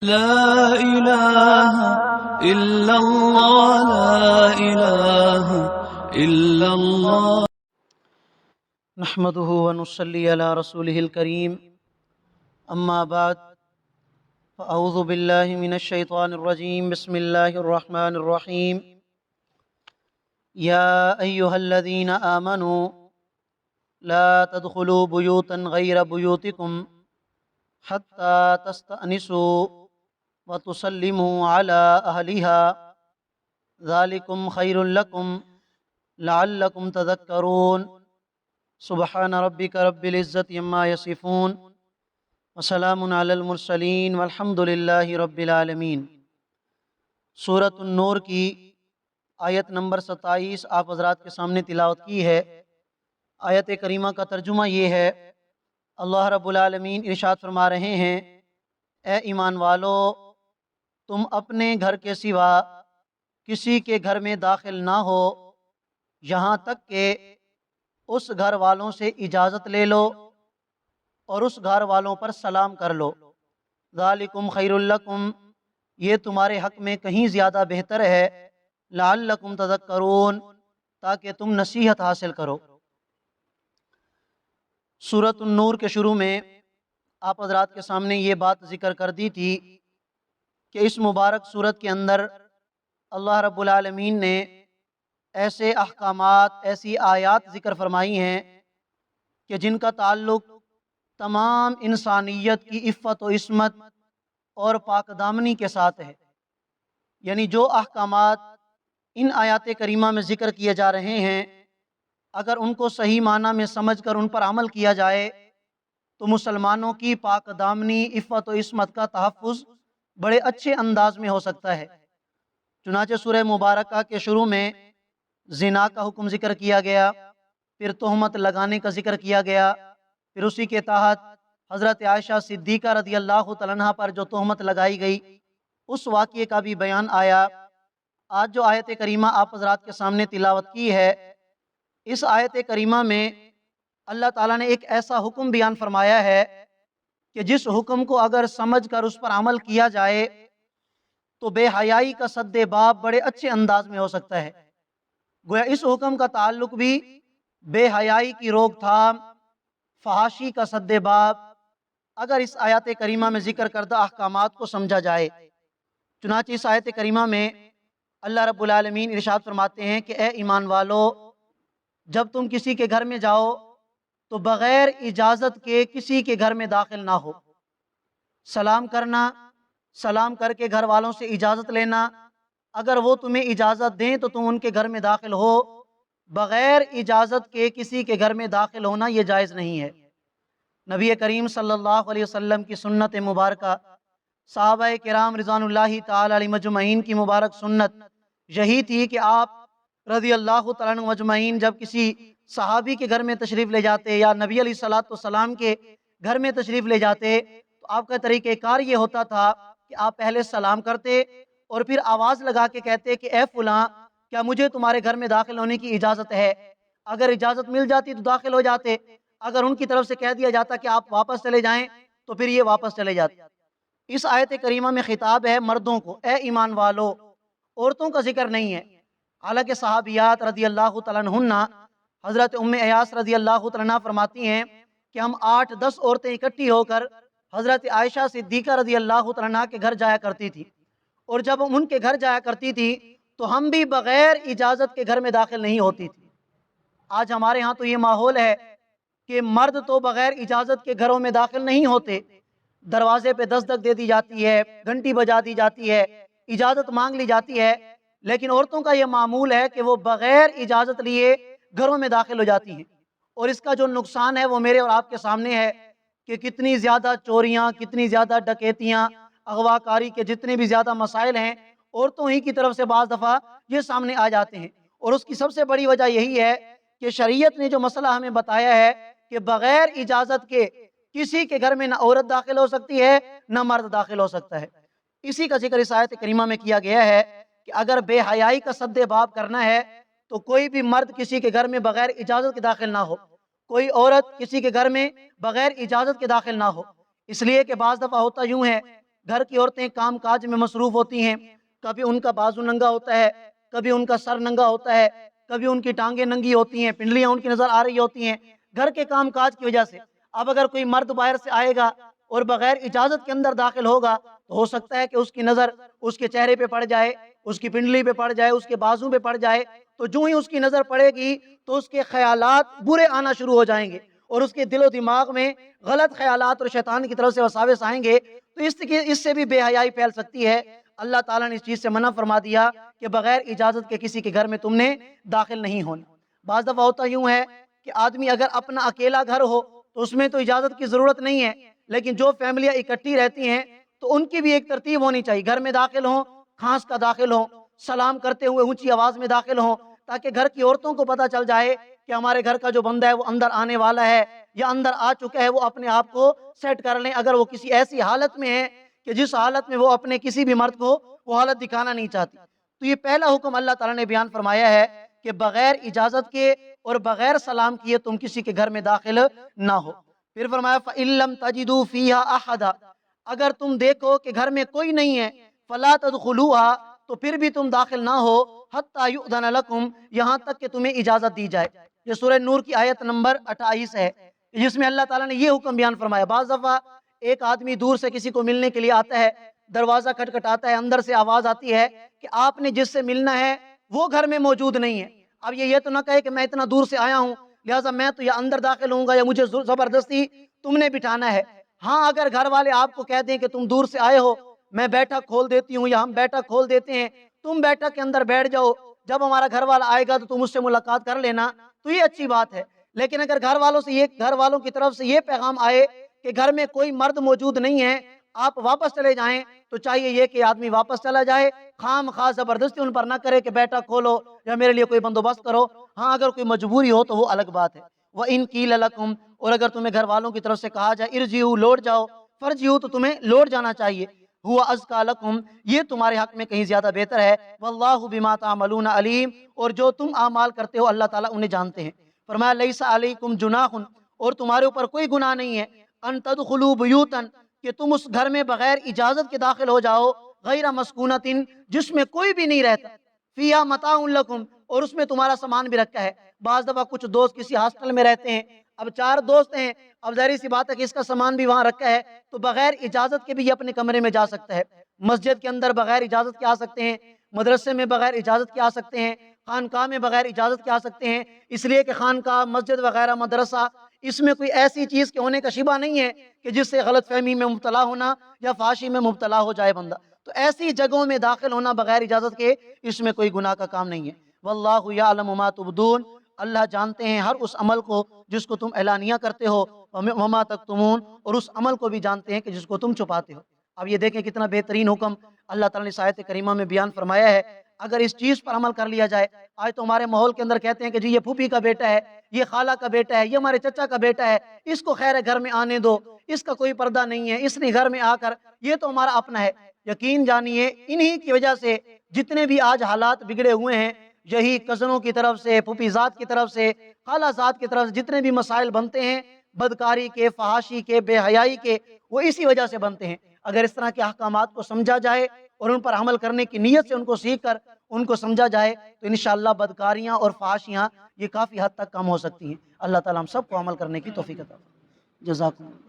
لا إله إلا الله لا إله إلا الله نحمده ونصلي على رسوله الكريم اما بعد فاعوذ بالله من الشيطان الرجيم بسم الله الرحمن الرحيم يا ايها الذين آمنوا لا تدخلوا بيوتا غير بيوتكم حتى تستأنسوا وتسلموا على أهلها ذلكم خير لكم لعلكم تذكرون سبحان ربك رب العزة عما يصفون وسلام علی المرسلین والحمد للہ رب العالمین۔ سورۃ النور کی آیت نمبر 27 آپ حضرات کے سامنے تلاوت کی ہے۔ آیت کریمہ کا ترجمہ یہ ہے، اللہ رب العالمین ارشاد فرما رہے ہیں، اے ایمان والو، تم اپنے گھر کے سوا کسی کے گھر میں داخل نہ ہو یہاں تک کہ اس گھر والوں سے اجازت لے لو اور اس گھر والوں پر سلام کر لو۔ ذالکم خیر لکم، یہ تمہارے حق میں کہیں زیادہ بہتر ہے، لعلکم تذکرون، تاکہ تم نصیحت حاصل کرو۔ سورۃ النور کے شروع میں آپ حضرات کے سامنے یہ بات ذکر کر دی تھی کہ اس مبارک سورت کے اندر اللہ رب العالمین نے ایسے احکامات، ایسی آیات ذکر فرمائی ہیں کہ جن کا تعلق تمام انسانیت کی عفت و عصمت اور پاک دامنی کے ساتھ ہے۔ یعنی جو احکامات ان آیات کریمہ میں ذکر کیے جا رہے ہیں، اگر ان کو صحیح معنی میں سمجھ کر ان پر عمل کیا جائے تو مسلمانوں کی پاک دامنی، عفت و عصمت کا تحفظ بڑے اچھے انداز میں ہو سکتا ہے۔ چنانچہ سورہ مبارکہ کے شروع میں زنا کا حکم ذکر کیا گیا، پھر تہمت لگانے کا ذکر کیا گیا، پھر اسی کے تحت حضرت عائشہ صدیقہ رضی اللہ تعالیٰ عنہا پر جو تہمت لگائی گئی اس واقعے کا بھی بیان آیا۔ آج جو آیت کریمہ آپ حضرات کے سامنے تلاوت کی ہے، اس آیت کریمہ میں اللہ تعالیٰ نے ایک ایسا حکم بیان فرمایا ہے کہ جس حکم کو اگر سمجھ کر اس پر عمل کیا جائے تو بے حیائی کا سد باب بڑے اچھے انداز میں ہو سکتا ہے۔ گویا اس حکم کا تعلق بھی بے حیائی کی روک تھام، فحاشی کا سد باب، اگر اس آیت کریمہ میں ذکر کردہ احکامات کو سمجھا جائے۔ چنانچہ اس آیت کریمہ میں اللہ رب العالمین ارشاد فرماتے ہیں کہ اے ایمان والو، جب تم کسی کے گھر میں جاؤ تو بغیر اجازت کے کسی کے گھر میں داخل نہ ہو۔ سلام کرنا، سلام کر کے گھر والوں سے اجازت لینا، اگر وہ تمہیں اجازت دیں تو تم ان کے گھر میں داخل ہو، بغیر اجازت کے کسی کے گھر میں داخل ہونا یہ جائز نہیں ہے۔ نبی کریم صلی اللہ علیہ وسلم کی سنت مبارکہ، صحابہ کرام رضوان اللہ تعالی علیہ مجمعین کی مبارک سنت یہی تھی کہ آپ رضی اللہ تعالیٰ عنہ مجمعین جب کسی صحابی کے گھر میں تشریف لے جاتے یا نبی علیہ الصلوۃ والسلام کے گھر میں تشریف لے جاتے تو آپ کا طریقہ کار یہ ہوتا تھا کہ آپ پہلے سلام کرتے اور پھر آواز لگا کے کہتے کہ اے فلاں، کیا مجھے تمہارے گھر میں داخل ہونے کی اجازت ہے؟ اگر اجازت مل جاتی تو داخل ہو جاتے، اگر ان کی طرف سے کہہ دیا جاتا کہ آپ واپس چلے جائیں تو پھر یہ واپس چلے جاتے۔ اس آیت کریمہ میں خطاب ہے مردوں کو، اے ایمان والو، عورتوں کا ذکر نہیں ہے۔ حالانکہ صحابیات رضی اللہ تعالیٰ عنہن، حضرت ام ایاس رضی اللہ تعالیٰ عنہ فرماتی ہیں کہ ہم 8-10 عورتیں اکٹھی ہو کر حضرت عائشہ صدیقہ رضی اللہ تعالیٰ عنہ کے گھر جایا کرتی تھی، اور جب ہم ان کے گھر جایا کرتی تھی تو ہم بھی بغیر اجازت کے گھر میں داخل نہیں ہوتی تھی۔ آج ہمارے ہاں تو یہ ماحول ہے کہ مرد تو بغیر اجازت کے گھروں میں داخل نہیں ہوتے، دروازے پہ دستک دے دی جاتی ہے، گھنٹی بجا دی جاتی ہے، اجازت مانگ لی جاتی ہے، لیکن عورتوں کا یہ معمول ہے کہ وہ بغیر اجازت لیے گھروں میں داخل ہو جاتی ہیں۔ اور اس کا جو نقصان ہے وہ میرے اور آپ کے سامنے ہے کہ کتنی زیادہ چوریاں، کتنی زیادہ ڈکیتیاں، اغوا کاری کے جتنے بھی زیادہ مسائل ہیں عورتوں ہی کی طرف سے بعض دفعہ یہ سامنے آ جاتے ہیں۔ اور اس کی سب سے بڑی وجہ یہی ہے کہ شریعت نے جو مسئلہ ہمیں بتایا ہے کہ بغیر اجازت کے کسی کے گھر میں نہ عورت داخل ہو سکتی ہے نہ مرد داخل ہو سکتا ہے۔ اسی کا ذکر اس آیت کریمہ میں کیا گیا ہے کہ اگر بے حیائی کا سد باب کرنا ہے تو کوئی بھی مرد کسی کے گھر میں بغیر اجازت کے داخل نہ ہو، کوئی عورت کسی کے گھر میں بغیر اجازت کے داخل نہ ہو۔ اس لیے کہ بعض دفعہ ہوتا یوں ہے گھر کی عورتیں کام کاج میں مصروف ہوتی ہیں، کبھی ان کا بازو ننگا ہوتا ہے، کبھی ان کا سر ننگا ہوتا ہے، کبھی ان کی ٹانگیں ننگی ہوتی ہیں، پنڈلیاں ان کی نظر آ رہی ہوتی ہیں گھر کے کام کاج کی وجہ سے۔ اب اگر کوئی مرد باہر سے آئے گا اور بغیر اجازت کے اندر داخل ہوگا تو ہو سکتا ہے کہ اس کی نظر اس کے چہرے پہ پڑ جائے، اس کی پنڈلی پہ پڑ جائے، اس کے بازو پہ پڑ جائے، تو جو ہی اس کی نظر پڑے گی تو اس کے خیالات برے آنا شروع ہو جائیں گے اور اس کے دل و دماغ میں غلط خیالات اور شیطان کی طرف سے وساوس آئیں گے، تو اس سے بھی بے حیائی پھیل سکتی ہے۔ اللہ تعالیٰ نے اس چیز سے منع فرما دیا کہ بغیر اجازت کے کسی کے گھر میں تم نے داخل نہیں ہونا۔ بعض دفعہ ہوتا یوں ہے کہ آدمی اگر اپنا اکیلا گھر ہو تو اس میں تو اجازت کی ضرورت نہیں ہے، لیکن جو فیملیاں اکٹھی رہتی ہیں تو ان کی بھی ایک ترتیب ہونی چاہیے، گھر میں داخل ہوں کھانس کا داخل ہوں، سلام کرتے ہوئے اونچی آواز میں داخل ہوں، تاکہ گھر کی عورتوں کو پتہ چل جائے کہ ہمارے گھر کا جو بندہ ہے وہ اندر آنے والا ہے یا اندر آ چکا ہے، وہ اپنے آپ کو سیٹ کر لیں اگر وہ کسی ایسی حالت میں ہے کہ جس حالت میں وہ اپنے کسی بھی مرد کو وہ حالت دکھانا نہیں چاہتی۔ تو یہ پہلا حکم اللہ تعالیٰ نے بیان فرمایا ہے کہ بغیر اجازت کے اور بغیر سلام کیے تم کسی کے گھر میں داخل نہ ہو۔ پھر فرمایا فَإِن لَّمْ تَجِدُوا فِيهَا أَحَدًا، اگر تم دیکھو کہ گھر میں کوئی نہیں ہے فَلَا تَدْخُلُوهَا، تو پھر بھی تم داخل نہ ہو حَتَّى يُؤْذَنَ لَكُمْ، یہاں تک کہ تمہیں اجازت دی جائے۔ یہ سورہ نور کی آیت نمبر 28 ہے، جس میں اللہ تعالیٰ نے یہ حکم بیان فرمایا۔ بعض دفعہ ایک آدمی دور سے کسی کو ملنے کے لیے آتا ہے، دروازہ کھٹکھٹاتا ہے، اندر سے آواز آتی ہے کہ آپ نے جس سے ملنا ہے وہ گھر میں موجود نہیں ہے۔ اب یہ تو نہ کہے کہ میں اتنا دور سے آیا ہوں لہٰذا میں تو یا اندر داخل ہوں گا یا مجھے زبردستی تم نے بٹھانا ہے۔ ہاں اگر گھر والے آپ کو کہہ دیں کہ تم دور سے آئے ہو، میں بیٹھک کھول دیتی ہوں یا ہم بیٹھک کھول دیتے ہیں، تم بیٹھک کے اندر بیٹھ جاؤ، جب ہمارا گھر والا آئے گا تو تم اس سے ملاقات کر لینا، تو یہ اچھی بات ہے۔ لیکن اگر گھر والوں کی طرف سے یہ پیغام آئے کہ گھر میں کوئی مرد موجود نہیں ہے، آپ واپس چلے جائیں، تو چاہیے یہ کہ آدمی واپس چلا جائے، خام خواہ زبردستی ان پر نہ کرے کہ بیٹھک کھولو یا میرے لیے کوئی بندوبست کرو۔ ہاں اگر کوئی مجبوری ہو تو وہ الگ بات ہے۔ وَإِن قِيلَ لَكُمْ، اور اگر تمہیں گھر والوں کی طرف سے کہا جائے ارجعوا، لوٹ جاؤ، فرجعوا، تو تمہیں لوٹ جانا چاہیے، هُوَ أَزْكَىٰ لَكُمْ، یہ تمہارے حق میں کہیں زیادہ بہتر ہے، وَاللَّهُ بِمَا تَعْمَلُونَ عَلِيمٌ، اور جو تم اعمال کرتے ہو اللہ تعالیٰ انہیں جانتے ہیں۔ فرمایا لَيْسَ عَلَيْكُمْ جُنَاحٌ، اور تمہارے اوپر کوئی گناہ نہیں ہے، أَن تَدْخُلُوا بُيُوتًا، کہ تم اس گھر میں بغیر اجازت کے داخل ہو جاؤ، غیر مسکونۃ، جس میں کوئی بھی نہیں رہتا، فیہا متاع لکم، اور اس میں تمہارا سامان بھی رکھا ہے۔ بعض دفعہ کچھ دوست کسی ہاسٹل میں رہتے ہیں، اب 4 دوست ہیں، اب ظاہر سی بات ہے کہ اس کا سامان بھی وہاں رکھا ہے، تو بغیر اجازت کے بھی یہ اپنے کمرے میں جا سکتا ہے۔ مسجد کے اندر بغیر اجازت کے آ سکتے ہیں، مدرسے میں بغیر اجازت کے آ سکتے ہیں، خانقاہ میں بغیر اجازت کے آ سکتے ہیں، اس لیے کہ خانقاہ، مسجد وغیرہ، مدرسہ، اس میں کوئی ایسی چیز کے ہونے کا شبہ نہیں ہے کہ جس سے غلط فہمی میں مبتلا ہونا یا فحاشی میں مبتلا ہو جائے بندہ، تو ایسی جگہوں میں داخل ہونا بغیر اجازت کے اس میں کوئی گناہ کا کام نہیں ہے۔ واللہ یعلم ما تبدون، اللہ جانتے ہیں ہر اس عمل کو جس کو تم اعلانیہ کرتے ہو، وما تکتمون، اور اس عمل کو بھی جانتے ہیں کہ جس کو تم چھپاتے ہو۔ اب یہ دیکھیں کتنا بہترین حکم اللہ تعالیٰ نے آیت کریمہ میں بیان فرمایا ہے۔ اگر اس چیز پر عمل کر لیا جائے، آج تو ہمارے ماحول کے اندر کہتے ہیں کہ جی یہ پھوپھی کا بیٹا ہے، یہ خالہ کا بیٹا ہے، یہ ہمارے چچا کا بیٹا ہے، اس کو خیر ہے گھر میں آنے دو، اس کا کوئی پردہ نہیں ہے، اس نے گھر میں آ کر یہ تو ہمارا اپنا ہے۔ یقین جانیے انہی کی وجہ سے جتنے بھی آج حالات بگڑے ہوئے ہیں، یہی کزنوں کی طرف سے، پھوپھی ذات کی طرف سے، خالہ ذات کی طرف سے جتنے بھی مسائل بنتے ہیں بدکاری کے، فحاشی کے، بے حیائی کے، وہ اسی وجہ سے بنتے ہیں۔ اگر اس طرح کے احکامات کو سمجھا جائے اور ان پر عمل کرنے کی نیت سے ان کو سیکھ کر ان کو سمجھا جائے تو انشاءاللہ بدکاریاں اور فحاشیاں یہ کافی حد تک کم ہو سکتی ہیں۔ اللہ تعالیٰ ہم سب کو عمل کرنے کی توفیق عطا فرمائے۔ جزاکم اللہ۔